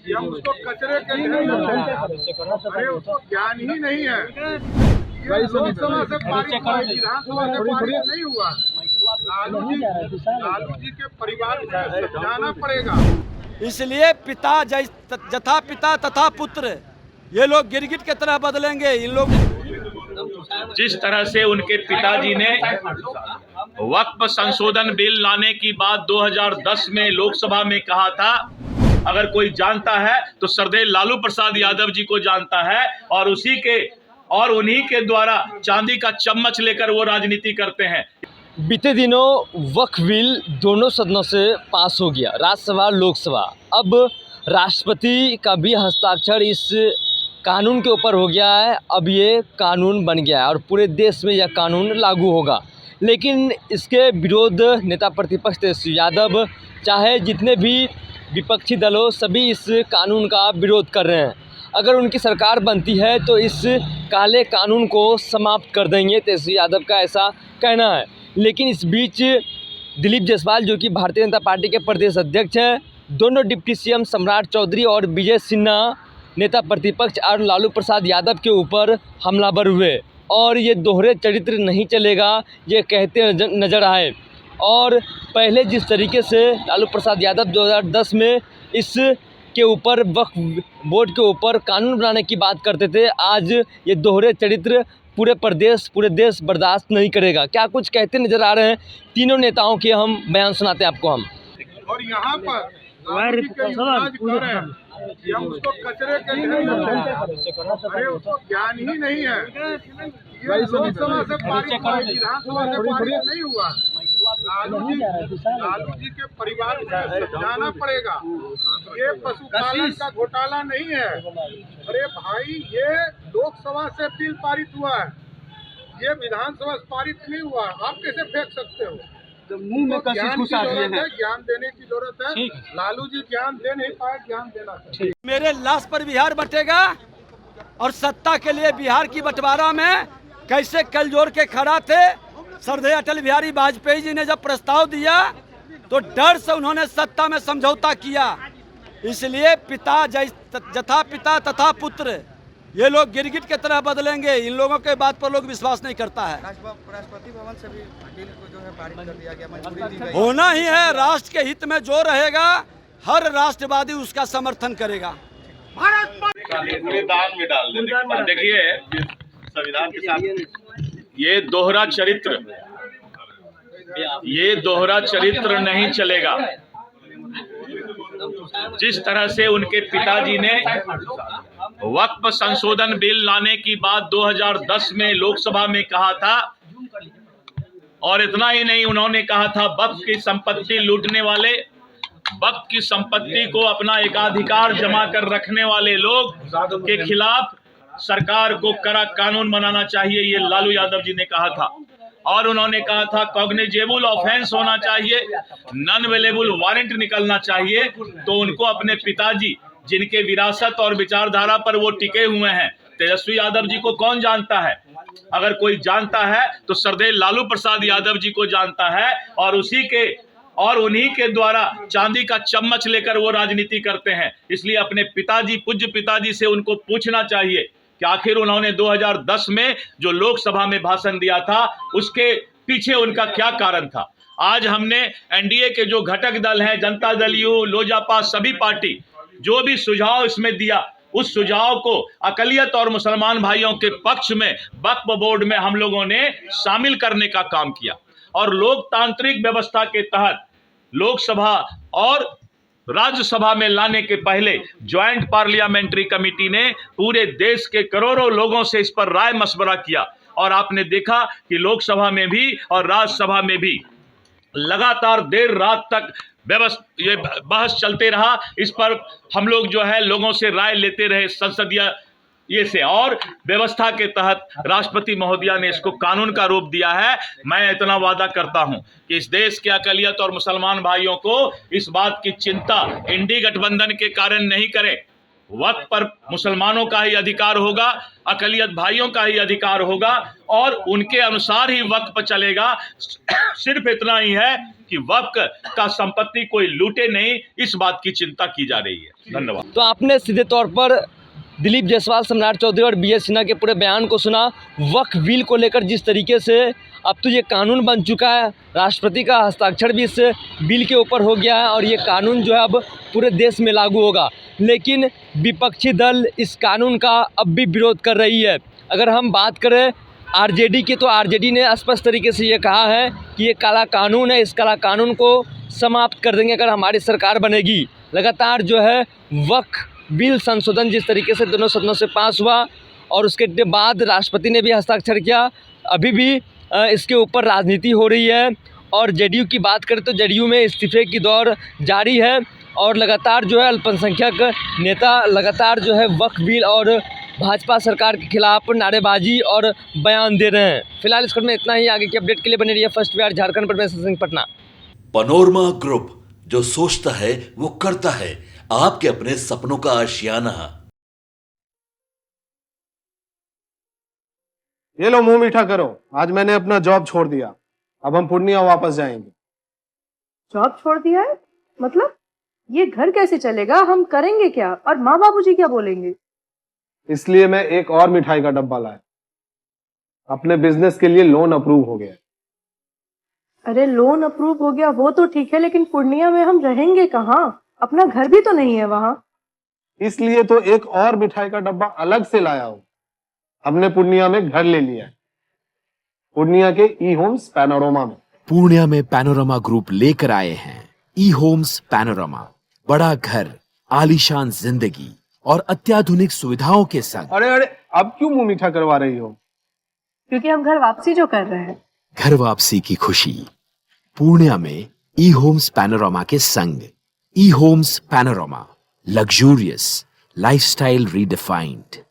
हम उसको कचरे के अरे उसको ज्ञान ही नहीं है। ये लोकसभा से पारित हुआ, विधानसभा से पारित नहीं हुआ। लालू जी के परिवार को समझाना पड़ेगा। इसलिए पिता जथा पिता तथा पुत्र, ये लोग गिरगिट की तरह बदलेंगे। इन लोग जिस तरह से उनके पिताजी ने वक्फ संशोधन बिल लाने की बात 2010 में लोकसभा में कहा था, अगर कोई जानता है तो श्रद्धेय लालू प्रसाद यादव जी को जानता है, और उन्हीं के द्वारा चांदी का चम्मच लेकर वो राजनीति करते हैं। बीते दिनों वक्फ बिल दोनों सदनों से पास हो गया, राज्यसभा लोकसभा। अब राष्ट्रपति का भी हस्ताक्षर इस कानून के ऊपर हो गया है। अब ये कानून बन गया है और पूरे देश में यह कानून लागू होगा। लेकिन इसके विरोध नेता प्रतिपक्ष तेजस्वी यादव, चाहे जितने भी विपक्षी दल हो, सभी इस कानून का विरोध कर रहे हैं। अगर उनकी सरकार बनती है तो इस काले कानून को समाप्त कर देंगे, तेजस्वी यादव का ऐसा कहना है। लेकिन इस बीच दिलीप जायसवाल, जो कि भारतीय जनता पार्टी के प्रदेश अध्यक्ष हैं, दोनों डिप्टी सीएम सम्राट चौधरी और विजय सिन्हा नेता प्रतिपक्ष और लालू प्रसाद यादव के ऊपर हमलावर हुए और ये दोहरे चरित्र नहीं चलेगा, ये कहते नजर आए। और पहले जिस तरीके से लालू प्रसाद यादव 2010 में इस के ऊपर वक्फ बोर्ड के ऊपर कानून बनाने की बात करते थे, आज ये दोहरे चरित्र पूरे देश बर्दाश्त नहीं करेगा। क्या कुछ कहते नजर आ रहे हैं तीनों नेताओं के, हम बयान सुनाते हैं आपको। हम और यहाँ पर लालू जी के युवराज कर रहे हैं कि हम उसको कचरे के अरे उसको ज्ञान ही नहीं है। ये लोकसभा से पारित हुआ, विधानसभा से पारित नहीं हुआ। लालू जी के परिवार को समझाना पड़ेगा। ये पशुपालन का घोटाला नहीं है। अरे भाई, ये लोकसभा से बिल पारित हुआ है, ये विधानसभा से पारित नहीं हुआ। आप कैसे फेंक सकते हो? तो मुंह में ज्ञान देने की जरूरत है। लालू जी ज्ञान दे नहीं पाए, ज्ञान देना चाहिए। मेरे लाश पर बिहार बटेगा और सत्ता के लिए बिहार की बंटवारा में कैसे कल जोड़ के खड़ा थे। श्रद्धेय अटल बिहारी वाजपेयी जी ने जब प्रस्ताव दिया तो डर से उन्होंने सत्ता में समझौता किया। इसलिए जथा पिता तथा पुत्र, ये लोग गिरगिट की तरह बदलेंगे। इन लोगों के बात पर लोग विश्वास नहीं करता है। राष्ट्रपति भवन से भी बिल को जो है पारित कर दिया गया, मंजूरी दी गई। होना ही है। राष्ट्र के हित में जो रहेगा, हर राष्ट्रवादी उसका समर्थन करेगा। संविधान में डाल देने। देखिए, संविधान के साथ ये दोहरा चरित्र नहीं चलेगा। जिस तरह से उनके पिताजी ने वक्फ संशोधन बिल लाने की बात 2010 में लोकसभा में कहा था, और इतना ही नहीं, उन्होंने कहा था वक्फ की संपत्ति लूटने वाले, वक्फ की संपत्ति को अपना एकाधिकार जमा कर रखने वाले लोग के खिलाफ सरकार को कड़ा कानून बनाना चाहिए, ये लालू यादव जी ने कहा था। और उन्होंने कहा था कॉग्निजेबल ऑफेंस होना चाहिए, नॉन अवेलेबल वारंट निकलना चाहिए। तो उनको अपने पिताजी, जिनके विरासत और विचारधारा पर वो टिके हुए हैं, तेजस्वी यादव जी को कौन जानता है? अगर कोई जानता है तो श्रद्धेय लालू प्रसाद यादव जी को जानता है, और उन्हीं के द्वारा चांदी का चम्मच लेकर वो राजनीति करते हैं। इसलिए अपने पिताजी, पूज्य पिताजी से उनको पूछना चाहिए कि आखिर उन्होंने 2010 में जो लोकसभा में भाषण दिया था, उसके पीछे उनका क्या कारण था। आज हमने एनडीए के जो घटक दल हैं, जनता दल यू, लोजपा, सभी पार्टी जो भी सुझाव इसमें दिया, उस सुझाव को अकलियत और मुसलमान भाइयों के पक्ष में वक्फ बोर्ड में हम लोगों ने शामिल करने का काम किया। और लोकतांत्रिक व्यवस्था के तहत लोकसभा और राज्यसभा में लाने के पहले ज्वाइंट पार्लियामेंट्री कमेटी ने पूरे देश के करोड़ों लोगों से इस पर राय मशवरा किया, और आपने देखा कि लोकसभा में भी और राज्यसभा में भी लगातार देर रात तक ये बहस चलते रहा। इस पर हम लोग जो है लोगों से राय लेते रहे संसदीय ये से, और व्यवस्था के तहत राष्ट्रपति महोदया ने इसको कानून का रूप दिया है। मैं इतना वादा करता हूं कि इस देश के अकलियत और मुसलमान भाइयों को इस बात की चिंता इंडी गठबंधन के कारण नहीं करे। वक्त पर मुसलमानों का ही अधिकार होगा, अकलियत भाइयों का ही अधिकार होगा और उनके अनुसार ही वक्त पर चलेगा। सिर्फ इतना ही है कि वक्त का संपत्ति कोई लूटे नहीं, इस बात की चिंता की जा रही है। धन्यवाद। तो आपने सीधे तौर पर दिलीप जायसवाल, सम्राट चौधरी और बी एस सिन्हा के पूरे बयान को सुना। वक्फ बिल को लेकर जिस तरीके से अब तो ये कानून बन चुका है, राष्ट्रपति का हस्ताक्षर भी इस बिल के ऊपर हो गया है और ये कानून जो है अब पूरे देश में लागू होगा। लेकिन विपक्षी दल इस कानून का अब भी विरोध कर रही है। अगर हम बात करें आरजेडी की, तो आरजेडी ने स्पष्ट तरीके से ये कहा है कि ये काला कानून है, इस काला कानून को समाप्त कर देंगे अगर हमारी सरकार बनेगी। लगातार जो है वक्फ बिल संशोधन जिस तरीके से दोनों सदनों से पास हुआ और उसके बाद राष्ट्रपति ने भी हस्ताक्षर किया, अभी भी इसके ऊपर राजनीति हो रही है। और जेडीयू की बात करें तो जेडीयू में इस्तीफे की दौर जारी है और लगातार जो है अल्पसंख्यक नेता लगातार जो है वक्फ बिल और भाजपा सरकार के खिलाफ नारेबाजी और बयान दे रहे हैं। फिलहाल इस खबर में इतना ही। आगे की अपडेट के लिए बने रहिए फर्स्ट बिहार झारखंड पर। मैं सिंह पटना। पनोरमा ग्रुप, जो सोचता है वो करता है। आपके अपने सपनों का आशियाना। ये लो मुंह मीठा करो, आज मैंने अपना जॉब छोड़ दिया, अब हम पूर्णिया वापस जाएंगे। जॉब छोड़ दिया है? मतलब ये घर कैसे चलेगा? हम करेंगे क्या? और माँ बाबूजी क्या बोलेंगे? इसलिए मैं एक और मिठाई का डब्बा लाया। अपने बिजनेस के लिए लोन अप्रूव हो गया। अरे लोन अप्रूव हो गया वो तो ठीक है, लेकिन पूर्णिया में हम रहेंगे कहाँ? अपना घर भी तो नहीं है वहाँ। इसलिए तो एक और मिठाई का डब्बा अलग से लाया हूँ। हमने पूर्णिया में घर ले लिया है, पूर्णिया के ई होम्स पैनोरमा में। पूर्णिया में पैनोरमा ग्रुप लेकर आए हैं ई होम्स पैनोरमा। बड़ा घर, आलीशान जिंदगी और अत्याधुनिक सुविधाओं के संग। अरे अरे, अब क्यों मुंह मीठा करवा रही हो? क्योंकि हम घर वापसी जो कर रहे हैं। घर वापसी की खुशी पूर्णिया में ई होम्स पैनोरमा के संग। E Homes Panorama, luxurious lifestyle redefined.